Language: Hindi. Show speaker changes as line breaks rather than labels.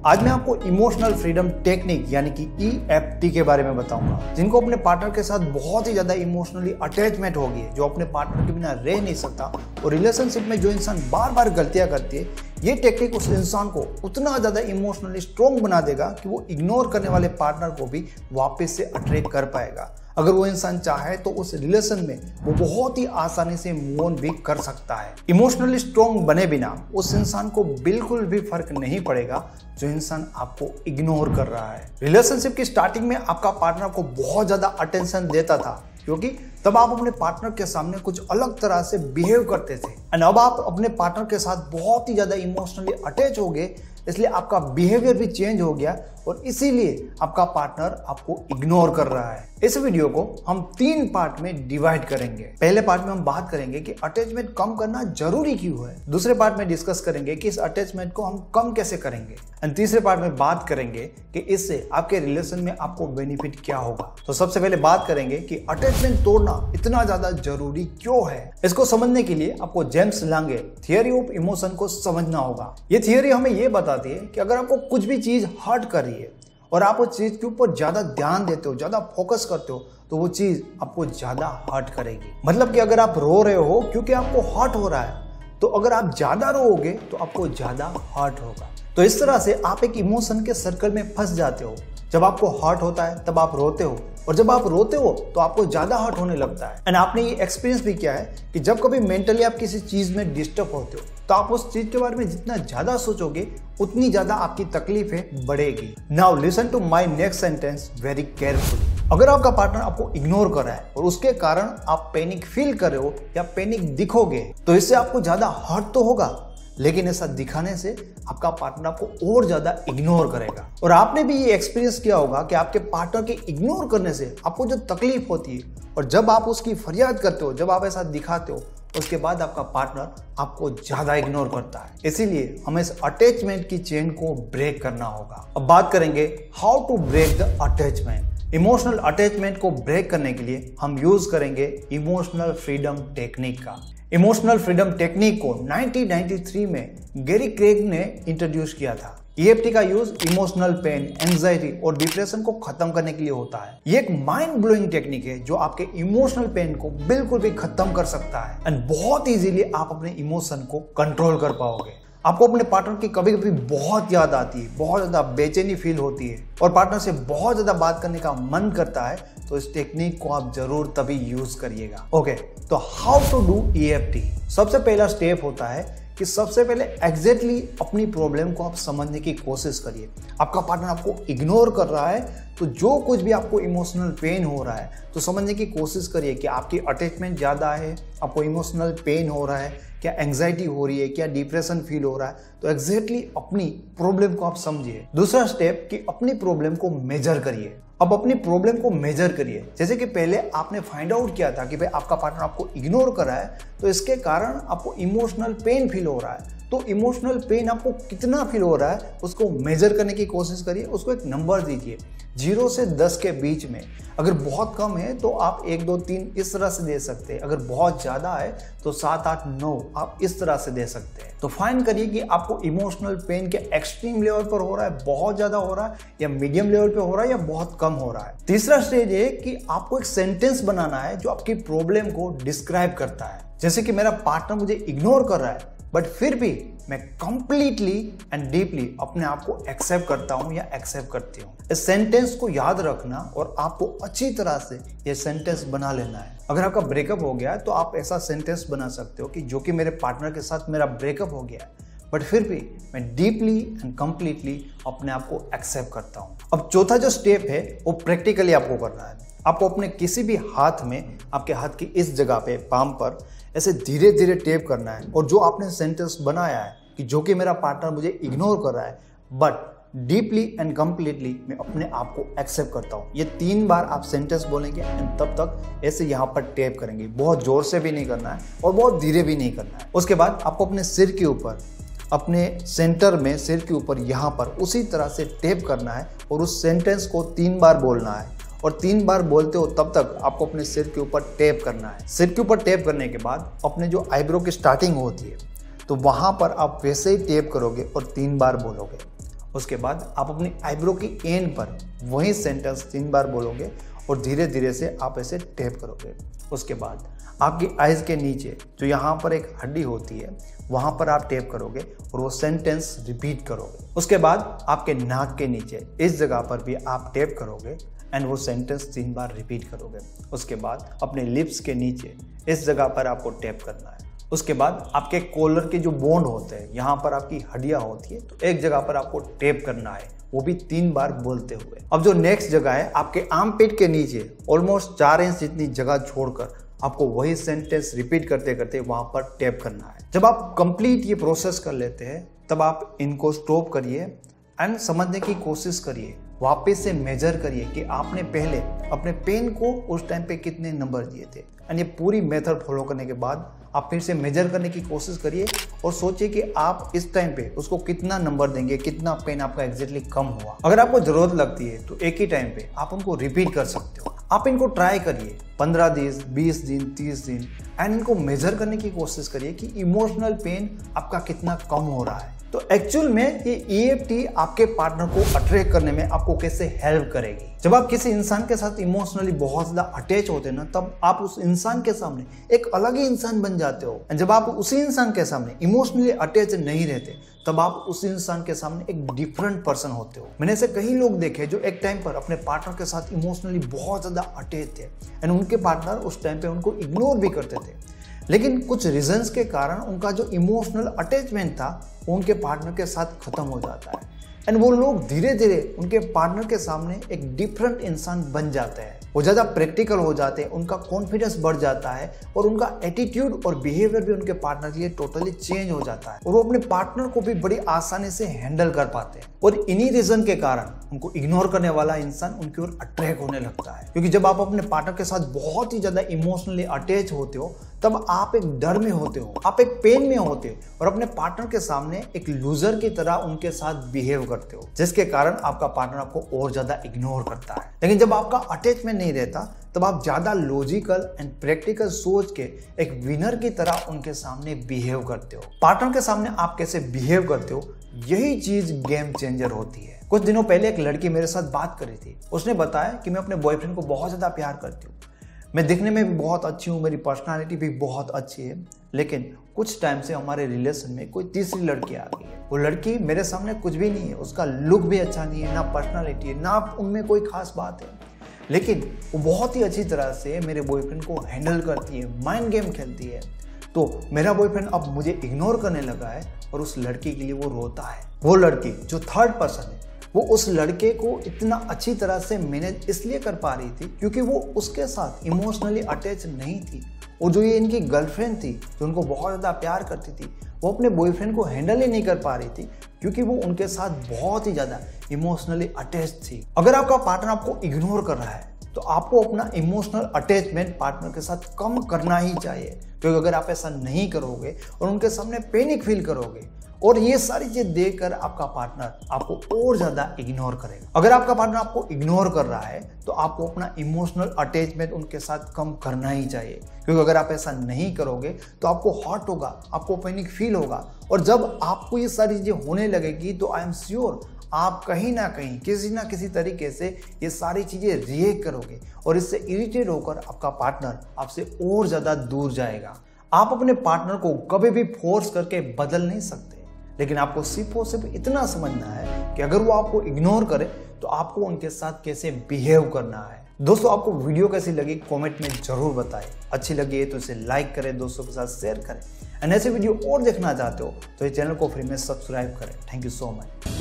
आज मैं आपको इमोशनल फ्रीडम टेक्निक यानी कि EFT के बारे में बताऊंगा। जिनको अपने पार्टनर के साथ बहुत ही ज्यादा इमोशनली अटैचमेंट हो गई है, जो अपने पार्टनर के बिना रह नहीं सकता, और रिलेशनशिप में जो इंसान बार बार गलतियां करती है, ये टेक्निक उस इंसान को उतना ज्यादा इमोशनली स्ट्रॉन्ग बना देगा कि वो इग्नोर करने वाले पार्टनर को भी वापस से अट्रैक्ट कर पाएगा। अगर वो इंसान चाहे तो उस रिलेशन में वो बहुत ही आसानी से मूव ऑन भी कर सकता है। इमोशनली स्ट्रॉन्ग बने बिना उस इंसान को बिल्कुल भी फर्क नहीं पड़ेगा जो इंसान आपको इग्नोर कर रहा है। रिलेशनशिप की स्टार्टिंग में आपका पार्टनर को बहुत ज्यादा अटेंशन देता था, क्योंकि तब आप अपने पार्टनर के सामने कुछ अलग तरह से बिहेव करते थे। एंड अब आप अपने पार्टनर के साथ बहुत ही ज्यादा इमोशनली अटैच हो गए, इसलिए आपका बिहेवियर भी चेंज हो गया और इसीलिए आपका पार्टनर आपको इग्नोर कर रहा है। इस वीडियो को हम 3 पार्ट में डिवाइड करेंगे। पहले पार्ट में हम बात करेंगे कि अटैचमेंट कम करना जरूरी क्यों है। दूसरे पार्ट में डिस्कस करेंगे कि इस अटैचमेंट को हम कम कैसे करेंगे। एंड तीसरे पार्ट में बात करेंगे कि इससे आपके रिलेशन में आपको बेनिफिट क्या होगा। तो सबसे पहले बात करेंगे कि अटैचमेंट तोड़ना इतना ज्यादा जरूरी क्यों है। इसको समझने के लिए आपको James Lange theory of emotion को समझना होगा। ये थियरी हमें ये बताती है कि अगर आपको कुछ भी चीज हर्ट कर रही है और आप उस चीज के ऊपर ज्यादा ध्यान देते हो, ज्यादा फोकस करते हो, तो वो चीज आपको ज्यादा हर्ट करेगी। मतलब कि अगर आप रो रहे हो क्योंकि आपको हर्ट हो रहा है, तो अगर आप ज्यादा रोओगे तो आपको ज्यादा हर्ट होगा। तो इस तरह से आप एक इमोशन के सर्कल में फंस जाते हो। जब आपको हर्ट होता है तब आप रोते हो, और जब आप रोते हो तो आपको ज्यादा हर्ट होने लगता है। एंड आपने ये एक्सपीरियंस भी किया है कि जब कभी मेंटली आप किसी चीज में डिस्टर्ब होते हो, तो आप उस चीज के बारे में जितना ज्यादा सोचोगे उतनी ज्यादा आपकी तकलीफें बढ़ेगी। Now listen to my next sentence very carefully. अगर आपका पार्टनर आपको इग्नोर कर रहा है और उसके कारण आप पैनिक फील कर रहे हो या पैनिक दिखोगे, तो इससे आपको ज्यादा हर्ट तो होगा, लेकिन ऐसा दिखाने से आपका पार्टनर आपको और ज्यादा इग्नोर करेगा। और आपने भी ये एक्सपीरियंस किया होगा कि आपके पार्टनर के इग्नोर करने से आपको जो तकलीफ होती है, और जब आप उसकी फरियाद करते हो, जब आप ऐसा दिखाते हो, उसके बाद आपका पार्टनर आपको ज्यादा इग्नोर करता है। इसीलिए हमें इस अटैचमेंट की चेन को ब्रेक करना होगा। अब बात करेंगे how to break the attachment. Emotional attachment को ब्रेक करने के लिए हम यूज करेंगे इमोशनल फ्रीडम टेक्निक का। इमोशनल फ्रीडम टेक्निक को 1993 में गैरी क्रेग ने इंट्रोड्यूस किया था। EFT का यूज इमोशनल पेन, एंजाइटी और डिप्रेशन को खत्म करने के लिए होता है। ये एक माइंड ब्लोइंग टेक्निक है जो आपके इमोशनल पेन को बिल्कुल भी खत्म कर सकता है। एंड बहुत इजीली आप अपने इमोशन को कंट्रोल कर पाओगे। आपको अपने पार्टनर की कभी कभी बहुत याद आती है, बहुत ज्यादा बेचैनी फील होती है और पार्टनर से बहुत ज्यादा बात करने का मन करता है, तो इस टेक्निक को आप जरूर तभी यूज करिएगा। ओके, तो हाउ टू डू EFT। सबसे पहला स्टेप होता है कि सबसे पहले एग्जैक्टली अपनी प्रॉब्लम को आप समझने की कोशिश करिए। आपका पार्टनर आपको इग्नोर कर रहा है, तो जो कुछ भी आपको इमोशनल पेन हो रहा है, तो समझने की कोशिश करिए कि आपकी अटैचमेंट ज़्यादा है, आपको इमोशनल पेन हो रहा है, क्या एंग्जाइटी हो रही है, क्या डिप्रेशन फील हो रहा है। तो एग्जैक्टली अपनी प्रॉब्लम को आप समझिए। दूसरा स्टेप कि अपनी प्रॉब्लम को मेजर करिए। अब अपनी प्रॉब्लम को मेजर करिए। जैसे कि पहले आपने फाइंड आउट किया था कि भाई आपका पार्टनर आपको इग्नोर कर रहा है, तो इसके कारण आपको इमोशनल पेन फील हो रहा है। तो इमोशनल पेन आपको कितना फील हो रहा है उसको मेजर करने की कोशिश करिए। उसको एक नंबर दीजिए 0 से 10 के बीच में। अगर बहुत कम है तो आप 1, 2, 3 इस तरह से दे सकते हैं। अगर बहुत ज़्यादा है तो 7, 8, 9 आप इस तरह से दे सकते हैं। तो फाइंड करिए कि आपको इमोशनल पेन के एक्सट्रीम लेवल पर हो रहा है, बहुत ज़्यादा हो रहा है, या मीडियम लेवल पे हो रहा है, या बहुत कम हो रहा है। तीसरा स्टेज है कि आपको एक सेंटेंस बनाना है जो आपकी प्रॉब्लम को डिस्क्राइब करता है। जैसे कि मेरा पार्टनर मुझे इग्नोर कर रहा है, बट फिर भी मैं कंप्लीटली एंड डीपली अपने आप को एक्सेप्ट करता हूं या एक्सेप्ट करती हूं। इस सेंटेंस को याद रखना और आपको अच्छी तरह से ये सेंटेंस बना लेना है। अगर आपका ब्रेकअप हो गया है तो आप ऐसा सेंटेंस बना सकते हो कि जो कि मेरे पार्टनर के साथ मेरा ब्रेकअप हो गया है, बट फिर भी मैं डीपली एंड कंप्लीटली अपने आप को एक्सेप्ट करता हूं। अब चौथा जो स्टेप है वो प्रैक्टिकली आपको करना है। आपको अपने किसी भी हाथ में, आपके हाथ की इस जगह पे, पाम पर ऐसे धीरे धीरे टेप करना है, और जो आपने सेंटेंस बनाया है कि जो कि मेरा पार्टनर मुझे इग्नोर कर रहा है, बट डीपली एंड कंप्लीटली मैं अपने आप को एक्सेप्ट करता हूँ, ये 3 बार आप सेंटेंस बोलेंगे एंड तब तक ऐसे यहाँ पर टेप करेंगे। बहुत जोर से भी नहीं करना है और बहुत धीरे भी नहीं करना है। उसके बाद आपको अपने सिर के ऊपर, अपने सेंटर में, सिर के ऊपर यहाँ पर उसी तरह से टेप करना है और उस सेंटेंस को 3 बार बोलना है। और 3 बार बोलते हो तब तक आपको अपने सिर के ऊपर टेप करना है। सिर के ऊपर टेप करने के बाद अपने जो आईब्रो की स्टार्टिंग होती है, तो वहाँ पर आप वैसे ही टेप करोगे और 3 बार बोलोगे। उसके बाद आप अपनी आईब्रो की एंड पर वही सेंटेंस 3 बार बोलोगे और धीरे धीरे से आप ऐसे टैप करोगे। उसके बाद आपकी आइज़ के नीचे जो यहाँ पर एक हड्डी होती है वहाँ पर आप टैप करोगे और वो सेंटेंस रिपीट करोगे। उसके बाद आपके नाक के नीचे इस जगह पर भी आप टैप करोगे एंड वो सेंटेंस 3 बार रिपीट करोगे। उसके बाद अपने लिप्स के नीचे इस जगह पर आपको टैप करना है। उसके बाद आपके कॉलर के जो बोन होते हैं यहाँ पर आपकी हड्डियाँ होती है, तो एक जगह पर आपको टैप करना है, वो भी 3 बार बोलते हुए। अब जो नेक्स्ट जगह है आपके आर्मपिट के नीचे ऑलमोस्ट 4 इंच जितनी जगह छोड़कर आपको वही सेंटेंस रिपीट करते करते वहां पर टैप करना है। जब आप कंप्लीट ये प्रोसेस कर लेते हैं तब आप इनको स्टॉप करिए एंड समझने की कोशिश करिए, वापस से मेजर करिए कि आपने पहले अपने पेन को उस टाइम पे कितने नंबर दिए थे। एंड ये पूरी मेथड फॉलो करने के बाद आप फिर से मेजर करने की कोशिश करिए और सोचिए कि आप इस टाइम पे उसको कितना नंबर देंगे, कितना पेन आपका एग्जैक्टली कम हुआ। अगर आपको जरूरत लगती है तो एक ही टाइम पे आप उनको रिपीट कर सकते हो। आप इनको ट्राई करिए 15 दिन, 20 दिन, 30 दिन एंड इनको मेजर करने की कोशिश करिए कि इमोशनल पेन आपका कितना कम हो रहा है। तो एक्चुअल में ये EFT आपके पार्टनर को अट्रैक्ट करने में आपको कैसे हेल्प करेगी। जब आप किसी इंसान के साथ इमोशनली बहुत ज्यादा अटैच होते हैं ना, तब आप उस इंसान के सामने एक अलग ही इंसान बन जाते हो। जब आप उसी इंसान के सामने इमोशनली अटैच नहीं रहते तब आप उस इंसान के सामने एक डिफरेंट पर्सन होते हो। मैंने ऐसे कई लोग देखे जो एक टाइम पर अपने पार्टनर के साथ इमोशनली बहुत ज्यादा अटैच थे एंड उनके पार्टनर उस टाइम पे उनको इग्नोर भी करते थे, लेकिन कुछ रीजंस के कारण उनका जो इमोशनल अटैचमेंट था वो उनके पार्टनर के साथ खत्म हो जाता है एंड वो लोग धीरे धीरे उनके पार्टनर के सामने एक डिफरेंट इंसान बन जाते हैं। वो ज़्यादा प्रैक्टिकल हो जाते हैं, उनका कॉन्फिडेंस बढ़ जाता है और उनका एटीट्यूड और बिहेवियर भी उनके पार्टनर के लिए टोटली चेंज हो जाता है और वो अपने पार्टनर को भी बड़ी आसानी से हैंडल कर पाते हैं। और इन्हीं रीजन के कारण उनको इग्नोर करने वाला इंसान उनकी ओर अट्रैक्ट होने लगता है, क्योंकि जब आप अपने पार्टनर के साथ बहुत ही ज्यादा इमोशनली अटैच होते हो तब आप एक डर में होते हो, आप एक पेन में होते हो और अपने पार्टनर के सामने एक लूजर की तरह उनके साथ बिहेव करते हो, जिसके कारण आपका पार्टनर आपको और ज्यादा इग्नोर करता है। लेकिन जब आपका अटैचमेंट नहीं रहता तब आप ज्यादा लॉजिकल एंड प्रैक्टिकल सोच के एक विनर की तरह उनके सामने बिहेव करते हो। पार्टनर के सामने आप कैसे बिहेव करते हो, यही चीज गेम चेंजर होती है। कुछ दिनों पहले एक लड़की मेरे साथ बात करी थी। उसने बताया कि मैं अपने बॉयफ्रेंड को बहुत ज्यादा प्यार करती हूँ, मैं दिखने में भी बहुत अच्छी हूँ, मेरी पर्सनालिटी भी बहुत अच्छी है, लेकिन कुछ टाइम से हमारे रिलेशन में कोई तीसरी लड़की आ गई है। वो लड़की मेरे सामने कुछ भी नहीं है, उसका लुक भी अच्छा नहीं है, ना पर्सनालिटी है, ना उनमें कोई खास बात है, लेकिन वो बहुत ही अच्छी तरह से मेरे बॉयफ्रेंड को हैंडल करती है, माइंड गेम खेलती है। तो मेरा बॉयफ्रेंड अब मुझे इग्नोर करने लगा है और उस लड़की के लिए वो रोता है। वो लड़की जो थर्ड पर्सन है वो उस लड़के को इतना अच्छी तरह से मैनेज इसलिए कर पा रही थी क्योंकि वो उसके साथ इमोशनली अटैच नहीं थी। और जो ये इनकी गर्लफ्रेंड थी जो उनको बहुत ज़्यादा प्यार करती थी, वो अपने बॉयफ्रेंड को हैंडल ही नहीं कर पा रही थी क्योंकि वो उनके साथ बहुत ही ज़्यादा इमोशनली अटैच थी। अगर आपका पार्टनर आपको इग्नोर कर रहा है तो आपको अपना इमोशनल अटैचमेंट पार्टनर के साथ कम करना ही चाहिए, क्योंकि अगर आप ऐसा नहीं करोगे और उनके सामने पैनिक फील करोगे और ये सारी चीज देखकर आपका पार्टनर आपको और ज्यादा इग्नोर करेगा। अगर आपका पार्टनर आपको इग्नोर कर रहा है तो आपको अपना इमोशनल अटैचमेंट उनके साथ कम करना ही चाहिए, क्योंकि अगर आप ऐसा नहीं करोगे तो आपको हर्ट होगा, आपको पैनिक फील होगा और जब आपको ये सारी चीजें होने लगेगी तो आई एम श्योर आप कहीं ना कहीं किसी ना किसी तरीके से ये सारी चीजें रिएक्ट करोगे और इससे इरिटेट होकर आपका पार्टनर आपसे और ज्यादा दूर जाएगा। आप अपने पार्टनर को कभी भी फोर्स करके बदल नहीं सकते, लेकिन आपको सिर्फ और सिर्फ इतना समझना है कि अगर वो आपको इग्नोर करे तो आपको उनके साथ कैसे बिहेव करना है। दोस्तों, आपको वीडियो कैसी लगी कमेंट में जरूर बताएं। अच्छी लगी है तो इसे लाइक करें, दोस्तों के साथ शेयर करें एंड ऐसे वीडियो और देखना चाहते हो तो ये चैनल को फ्री में सब्सक्राइब करें। Thank you so much.